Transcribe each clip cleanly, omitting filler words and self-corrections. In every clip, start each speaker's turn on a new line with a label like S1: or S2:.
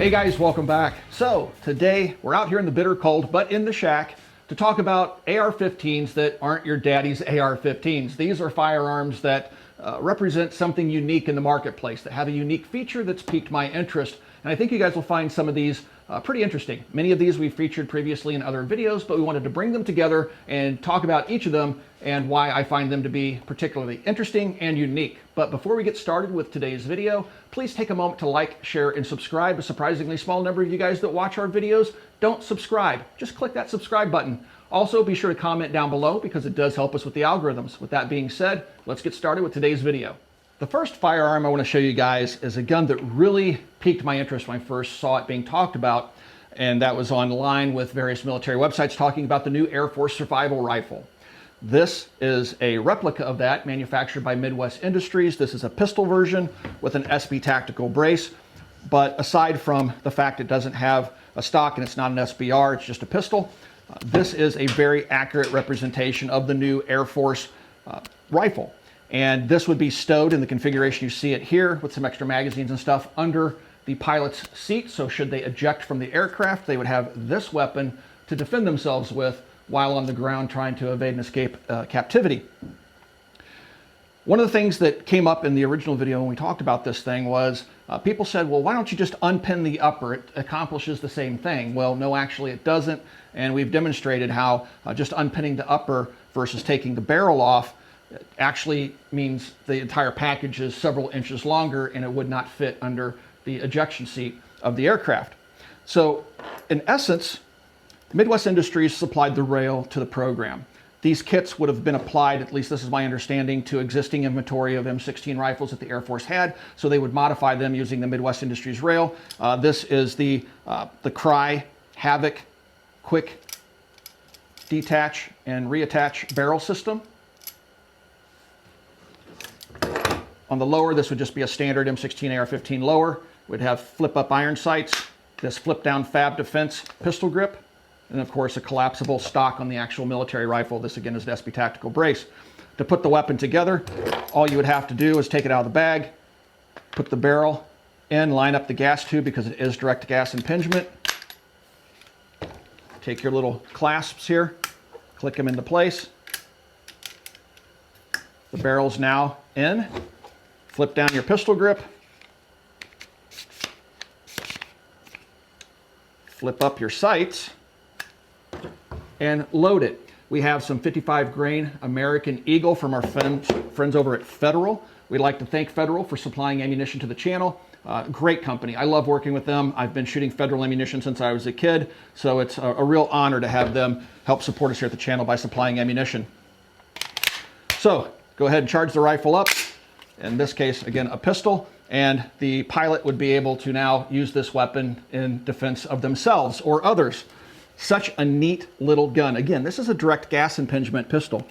S1: Hey guys, welcome back. So today we're out here in the bitter cold, but in the shack to talk about AR-15s that aren't your daddy's AR-15s. These are firearms that represent something unique in the marketplace, that have a unique feature that's piqued my interest. And I think you guys will find some of these pretty interesting. Many of these we've featured previously in other videos, but we wanted to bring them together and talk about each of them and why I find them to be particularly interesting and unique. But before we get started with today's video, please take a moment to like, share, and subscribe. A surprisingly small number of you guys that watch our videos don't subscribe. Just click that subscribe button. Also, be sure to comment down below because it does help us with the algorithms. With that being said, let's get started with today's video. The first firearm I want to show you guys is a gun that really piqued my interest when I first saw it being talked about, and that was online with various military websites talking about the new Air Force Survival Rifle. This is a replica of that, manufactured by Midwest Industries. This is a pistol version with an SB tactical brace, but aside from the fact it doesn't have a stock and it's not an SBR, it's just a pistol, this is a very accurate representation of the new Air Force rifle. And this would be stowed in the configuration you see it here with some extra magazines and stuff under the pilot's seat. So should they eject from the aircraft, they would have this weapon to defend themselves with while on the ground trying to evade and escape captivity. One of the things that came up in the original video when we talked about this thing was people said, well, why don't you just unpin the upper? It accomplishes the same thing. Well, no, actually it doesn't. And we've demonstrated how just unpinning the upper versus taking the barrel off actually means the entire package is several inches longer and it would not fit under the ejection seat of the aircraft. So in essence, Midwest Industries supplied the rail to the program. These kits would have been applied, at least this is my understanding, to existing inventory of M16 rifles that the Air Force had, so they would modify them using the Midwest Industries rail. This is the Crye Havoc quick detach and reattach barrel system. On the lower, this would just be a standard M16 AR-15 lower. We'd have flip-up iron sights, this flip-down Fab Defense pistol grip, and of course a collapsible stock on the actual military rifle. This again is an SB tactical brace. To put the weapon together, all you would have to do is take it out of the bag, put the barrel in, line up the gas tube because it is direct gas impingement. Take your little clasps here, click them into place. The barrel's now in. Flip down your pistol grip. Flip up your sights and load it. We have some 55 grain American Eagle from our friends over at Federal. We'd like to thank Federal for supplying ammunition to the channel. Great company. I love working with them. I've been shooting Federal ammunition since I was a kid, so it's a real honor to have them help support us here at the channel by supplying ammunition. So go ahead and charge the rifle up. In this case, again, a pistol, and the pilot would be able to now use this weapon in defense of themselves or others. Such a neat little gun. Again, this is a direct gas impingement pistol.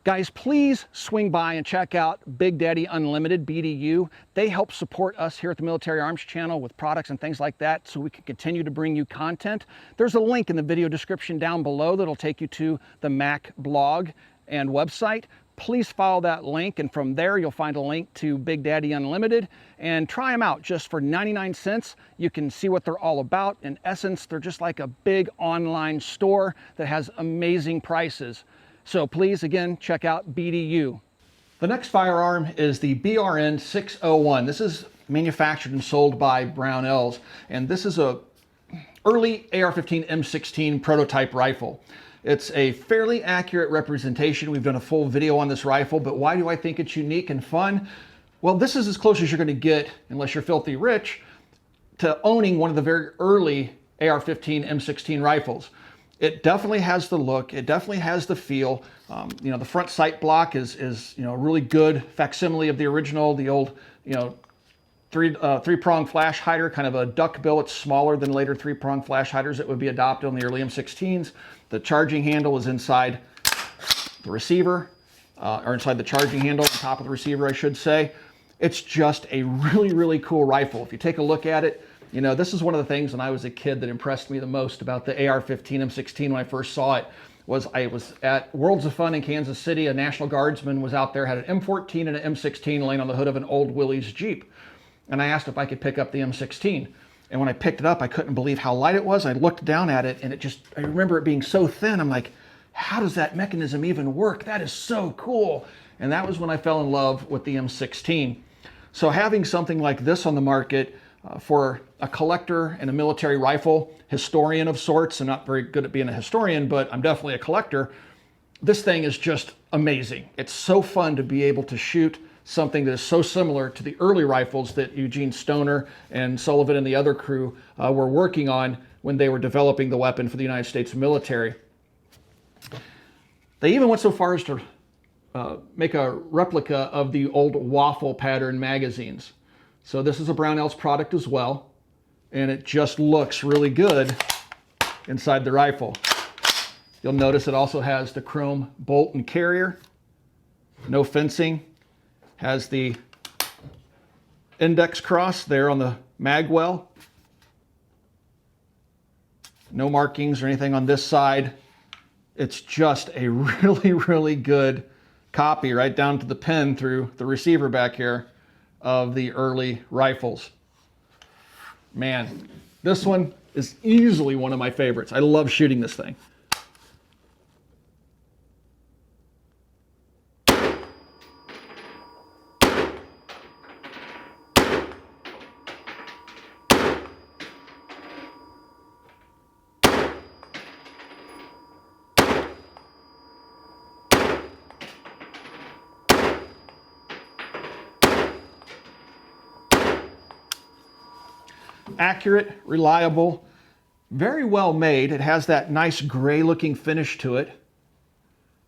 S1: Guys, please swing by and check out Big Daddy Unlimited, BDU. They help support us here at the Military Arms Channel with products and things like that so we can continue to bring you content. There's a link in the video description down below that'll take you to the Mac blog and website. Please follow that link, and from there you'll find a link to Big Daddy Unlimited and try them out just for 99 cents. You can see what they're all about. In essence, they're just like a big online store that has amazing prices. So please, again, check out BDU. The next firearm is the BRN 601. This is manufactured and sold by Brownells, and this is a early AR-15 M16 prototype rifle. It's a fairly accurate representation. We've done a full video on this rifle, but why do I think it's unique and fun? Well, this is as close as you're going to get, unless you're filthy rich, to owning one of the very early AR-15 M16 rifles. It definitely has the look. It definitely has the feel. You know, the front sight block is you know, a really good facsimile of the original, the old, you know, three-prong flash hider, kind of a duck bill. It's smaller than later three-prong flash hiders that would be adopted on the early M16s. The charging handle is inside the receiver, or inside the charging handle, on top of the receiver, I should say. It's just a really, really cool rifle. If you take a look at it, You know, this is one of the things when I was a kid that impressed me the most about the AR-15 M16 when I first saw it. I was at Worlds of Fun in Kansas City. A National Guardsman was out there, had an M14 and an M16 laying on the hood of an old Willys Jeep. And I asked if I could pick up the M16. And when I picked it up, I couldn't believe how light it was. I looked down at it and I remember it being so thin. I'm like, how does that mechanism even work? That is so cool. And that was when I fell in love with the M16. So having something like this on the market for a collector and a military rifle historian of sorts, I'm not very good at being a historian, but I'm definitely a collector. This thing is just amazing. It's so fun to be able to shoot something that is so similar to the early rifles that Eugene Stoner and Sullivan and the other crew were working on when they were developing the weapon for the United States military. They even went so far as to make a replica of the old waffle pattern magazines. So this is a Brownells product as well, and it just looks really good inside the rifle. You'll notice it also has the chrome bolt and carrier, no fencing, has the index cross there on the mag well, no markings or anything on this side. It's just a really, really good copy right down to the pin through the receiver back here of the early rifles. Man, this one is easily one of my favorites. I love shooting this thing. Accurate, reliable, very well made. It has that nice gray looking finish to it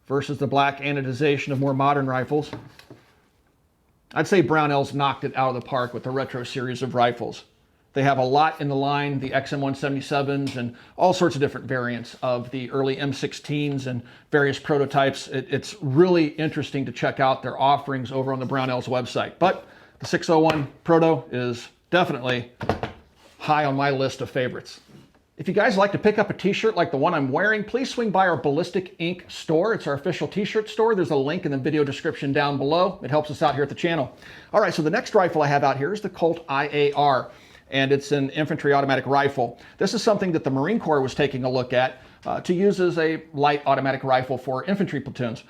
S1: versus the black anodization of more modern rifles. I'd say Brownells knocked it out of the park with the retro series of rifles. They have a lot in the line, the XM177s and all sorts of different variants of the early M16s and various prototypes. It's really interesting to check out their offerings over on the Brownells website. But the 601 Proto is definitely high on my list of favorites. If you guys like to pick up a t-shirt like the one I'm wearing, please swing by our Ballistic Ink store. It's our official t-shirt store. There's a link in the video description down below. It helps us out here at the channel. All right, so the next rifle I have out here is the Colt IAR, and it's an infantry automatic rifle. This is something that the Marine Corps was taking a look at to use as a light automatic rifle for infantry platoons.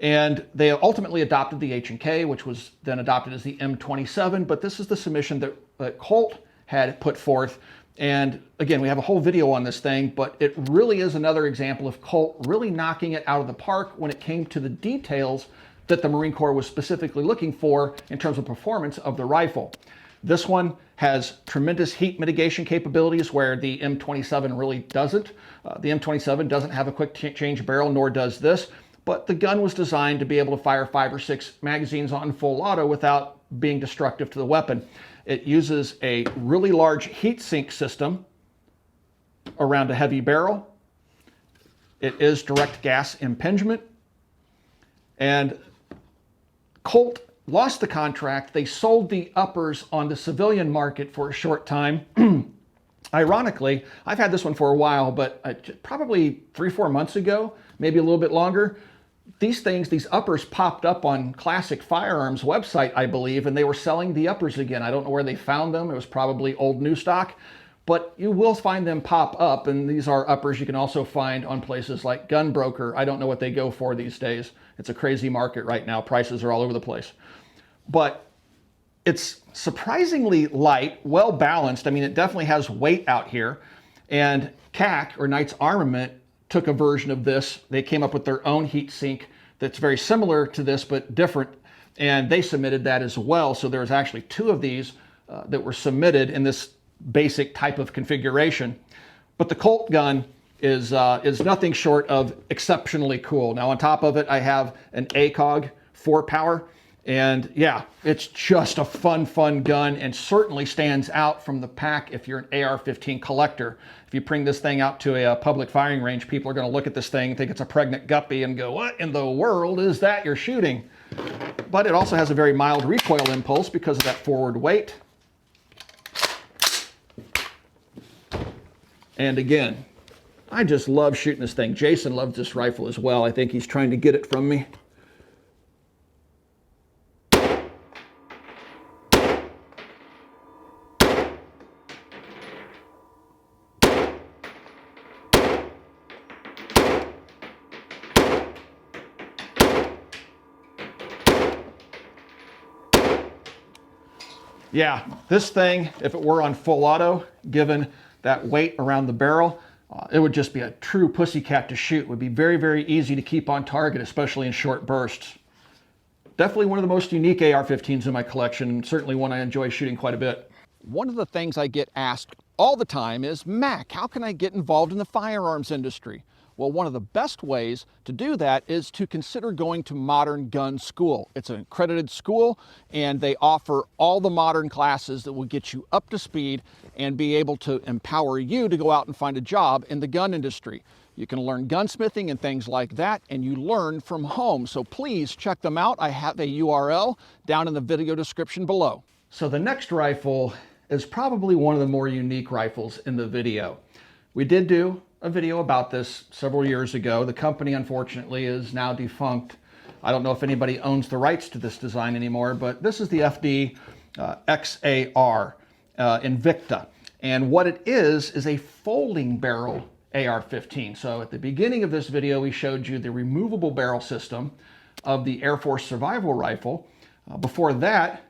S1: And they ultimately adopted the H&K, which was then adopted as the M27, but this is the submission that Colt had put forth. And again, we have a whole video on this thing, but it really is another example of Colt really knocking it out of the park when it came to the details that the Marine Corps was specifically looking for in terms of performance of the rifle. This one has tremendous heat mitigation capabilities where the M27 really doesn't. The M27 doesn't have a quick change barrel, nor does this, but the gun was designed to be able to fire 5 or 6 magazines on full auto without being destructive to the weapon. It uses a really large heat sink system around a heavy barrel. It is direct gas impingement. And Colt lost the contract. They sold the uppers on the civilian market for a short time. Ironically, I've had this one for a while, but probably 3-4 months ago, maybe a little bit longer, these uppers popped up on Classic Firearms website, I believe, and they were selling the uppers again. I don't know where they found them. It was probably old new stock, but you will find them pop up, and these are uppers you can also find on places like Gunbroker. I don't know what they go for these days. It's a crazy market right now. Prices are all over the place. But it's surprisingly light, well balanced. I mean, it definitely has weight out here. And CAC, or Knights Armament, took a version of this. They came up with their own heat sink that's very similar to this, but different. And they submitted that as well. So there's actually 2 of these that were submitted in this basic type of configuration. But the Colt gun is nothing short of exceptionally cool. Now on top of it, I have an ACOG 4-power. And yeah, it's just a fun gun and certainly stands out from the pack if you're an AR-15 collector. If you bring this thing out to a public firing range, people are going to look at this thing, think it's a pregnant guppy and go, what in the world is that you're shooting? But it also has a very mild recoil impulse because of that forward weight. And again, I just love shooting this thing. Jason loves this rifle as well. I think he's trying to get it from me. Yeah, this thing, if it were on full auto, given that weight around the barrel, it would just be a true pussycat to shoot. It would be very, very easy to keep on target, especially in short bursts. Definitely one of the most unique AR-15s in my collection, and certainly one I enjoy shooting quite a bit. One of the things I get asked all the time is, Mac, how can I get involved in the firearms industry? Well, one of the best ways to do that is to consider going to Modern Gun School. It's an accredited school, and they offer all the modern classes that will get you up to speed and be able to empower you to go out and find a job in the gun industry. You can learn gunsmithing and things like that, and you learn from home. So please check them out. I have a URL down in the video description below. So the next rifle is probably one of the more unique rifles in the video. We did do a video about this several years ago. The company, unfortunately, is now defunct. I don't know if anybody owns the rights to this design anymore, but this is the FD XAR Invicta. And what it is a folding barrel AR-15. So at the beginning of this video, we showed you the removable barrel system of the Air Force Survival Rifle. Before that,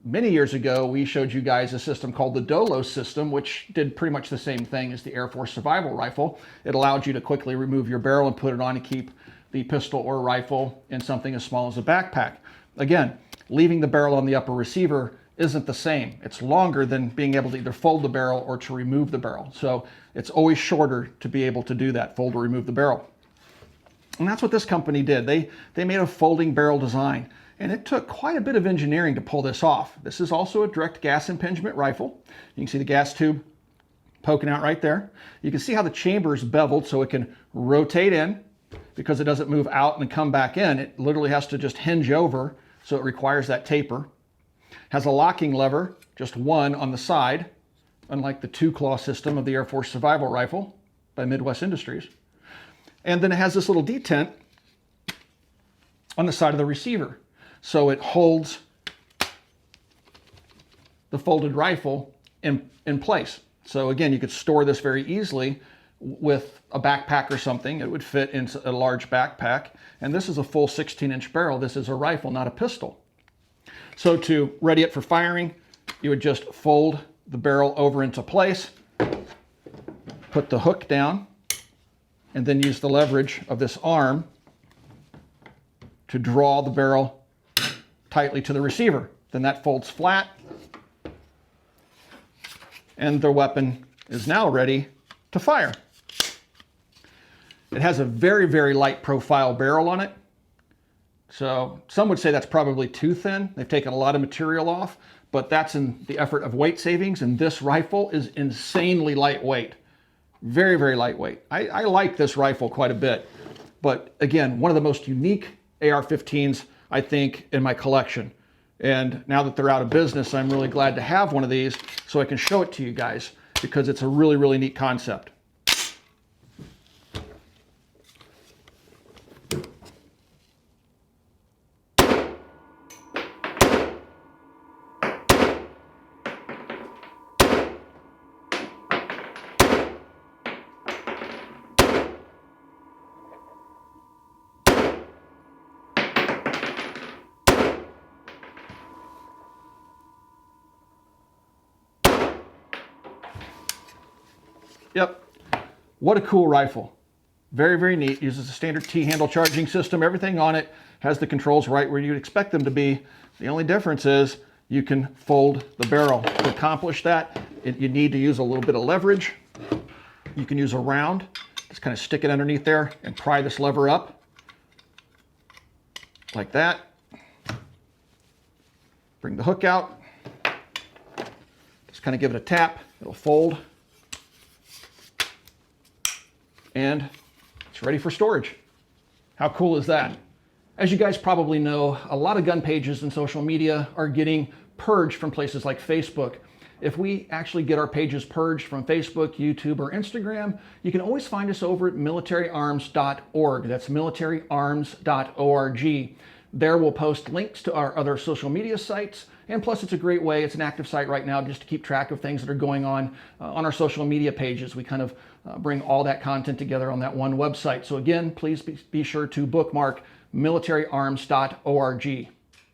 S1: many years ago, we showed you guys a system called the Dolos system, which did pretty much the same thing as the Air Force Survival Rifle. It allowed you to quickly remove your barrel and put it on to keep the pistol or rifle in something as small as a backpack. Again, leaving the barrel on the upper receiver isn't the same. It's longer than being able to either fold the barrel or to remove the barrel. So it's always shorter to be able to do that, fold or remove the barrel. And that's what this company did. They made a folding barrel design. And it took quite a bit of engineering to pull this off. This is also a direct gas impingement rifle. You can see the gas tube poking out right there. You can see how the chamber is beveled so it can rotate in because it doesn't move out and come back in. It literally has to just hinge over, so it requires that taper. Has a locking lever, just one on the side, unlike the two-claw system of the Air Force Survival Rifle by Midwest Industries. And then it has this little detent on the side of the receiver. So it holds the folded rifle in place. So again, you could store this very easily with a backpack or something. It would fit into a large backpack. And this is a full 16-inch barrel. This is a rifle, not a pistol. So to ready it for firing, you would just fold the barrel over into place, put the hook down, and then use the leverage of this arm to draw the barrel tightly to the receiver. Then that folds flat, and the weapon is now ready to fire. It has a very, very light profile barrel on it. So some would say that's probably too thin. They've taken a lot of material off, but that's in the effort of weight savings, and this rifle is insanely lightweight. Very, very lightweight. I like this rifle quite a bit, but again, one of the most unique AR-15s I think in my collection. And now that they're out of business, I'm really glad to have one of these so I can show it to you guys because it's a really, really neat concept. Yep, what a cool rifle. Very, very neat. Uses a standard T-handle charging system. Everything on it has the controls right where you'd expect them to be. The only difference is you can fold the barrel. To accomplish that, you need to use a little bit of leverage. You can use a round. Just kind of stick it underneath there and pry this lever up. Like that. Bring the hook out. Just kind of give it a tap. It'll fold. And it's ready for storage. How cool is that? As you guys probably know, a lot of gun pages and social media are getting purged from places like Facebook. if we actually get our pages purged from Facebook, YouTube, or Instagram, you can always find us over at militaryarms.org. That's militaryarms.org. There we'll post links to our other social media sites, and plus it's a great way, it's an active site right now just to keep track of things that are going on our social media pages. We kind of bring all that content together on that one website. So again, please be sure to bookmark militaryarms.org.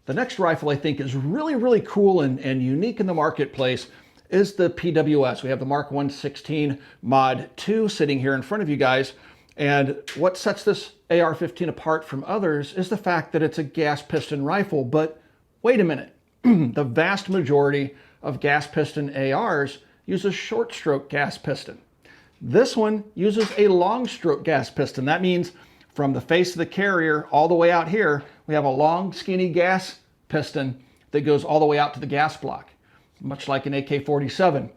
S1: The next rifle I think is really, really cool and unique in the marketplace is the PWS. We have the Mark 116 Mod 2 sitting here in front of you guys. And what sets this AR-15 apart from others is the fact that it's a gas piston rifle. But wait a minute, the vast majority of gas piston ARs use a short stroke gas piston. This one uses a long stroke gas piston. That means from the face of the carrier all the way out here, we have a long skinny gas piston that goes all the way out to the gas block, much like an AK-47.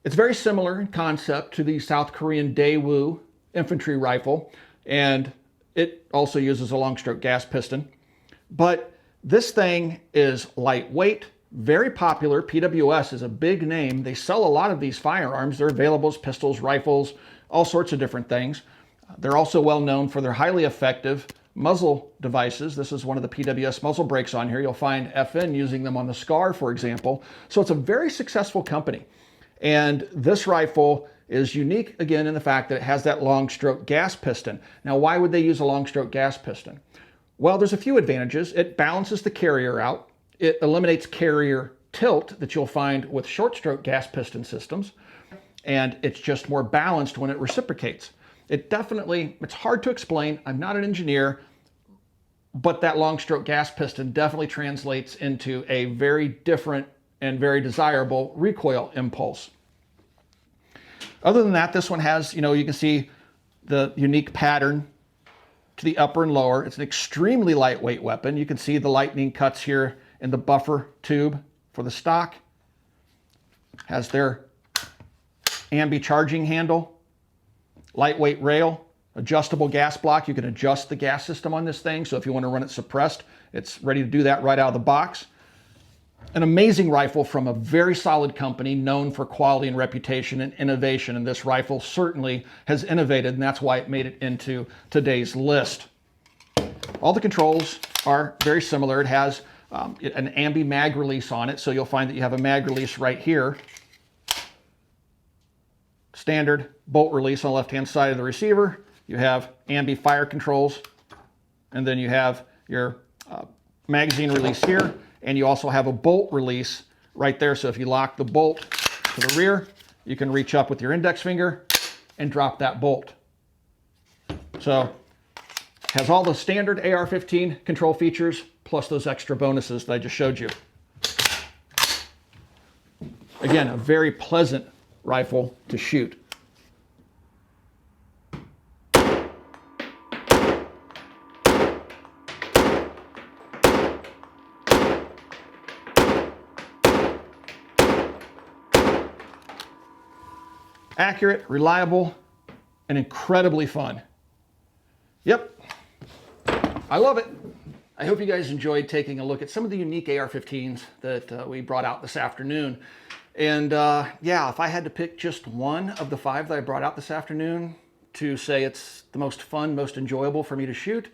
S1: It's very similar in concept to the South Korean Daewoo infantry rifle, and it also uses a long stroke gas piston. But this thing is lightweight, very popular. PWS is a big name. They sell a lot of these firearms. They're available as pistols, rifles, all sorts of different things. They're also well known for their highly effective muzzle devices. This is one of the PWS muzzle brakes on here. You'll find FN using them on the SCAR, for example. So it's a very successful company. And this rifle is unique, again, in the fact that it has that long stroke gas piston. Now, why would they use a long stroke gas piston? Well, there's a few advantages. It balances the carrier out. It eliminates carrier tilt that you'll find with short stroke gas piston systems. And it's just more balanced when it reciprocates. It's hard to explain. I'm not an engineer, but that long stroke gas piston definitely translates into a very different and very desirable recoil impulse. Other than that, this one has, you can see the unique pattern to the upper and lower. It's an extremely lightweight weapon. You can see the lightning cuts here in the buffer tube for the stock. Has their ambi charging handle, lightweight rail, adjustable gas block. You can adjust the gas system on this thing. So if you want to run it suppressed, it's ready to do that right out of the box. An amazing rifle from a very solid company known for quality and reputation and innovation. And this rifle certainly has innovated, and that's why it made it into today's list. All the controls are very similar. It has an ambi mag release on it. So you'll find that you have a mag release right here. Standard bolt release on the left-hand side of the receiver. You have ambi fire controls, and then you have your magazine release here, and you also have a bolt release right there. So if you lock the bolt to the rear, you can reach up with your index finger and drop that bolt. So it has all the standard AR-15 control features plus those extra bonuses that I just showed you. Again, a very pleasant rifle to shoot. Accurate, reliable, and incredibly fun. Yep, I love it. I hope you guys enjoyed taking a look at some of the unique AR-15s that we brought out this afternoon. And yeah, if I had to pick just one of the 5 that I brought out this afternoon to say it's the most fun, most enjoyable for me to shoot,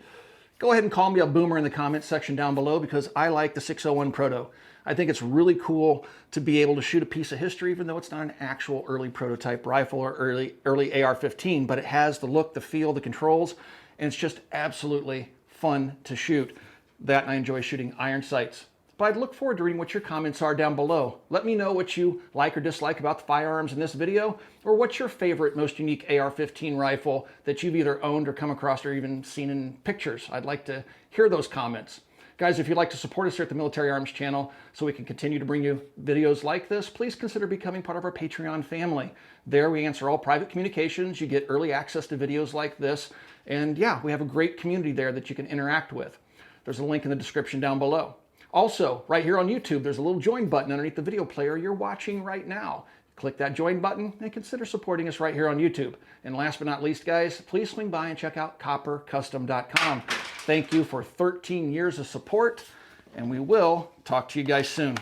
S1: go ahead and call me a boomer in the comments section down below, because I like the 601 Proto. I think it's really cool to be able to shoot a piece of history, even though it's not an actual early prototype rifle or early AR-15, but it has the look, the feel, the controls, and it's just absolutely fun to shoot. That, and I enjoy shooting iron sights. But I'd look forward to reading what your comments are down below. Let me know what you like or dislike about the firearms in this video, or what's your favorite, most unique AR-15 rifle that you've either owned or come across or even seen in pictures. I'd like to hear those comments. Guys, if you'd like to support us here at the Military Arms channel so we can continue to bring you videos like this, please consider becoming part of our Patreon family. There we answer all private communications, you get early access to videos like this, and yeah, we have a great community there that you can interact with. There's a link in the description down below. Also, right here on YouTube, there's a little join button underneath the video player you're watching right now. Click that join button and consider supporting us right here on YouTube. And last but not least, guys, please swing by and check out coppercustom.com. Thank you for 13 years of support, and we will talk to you guys soon.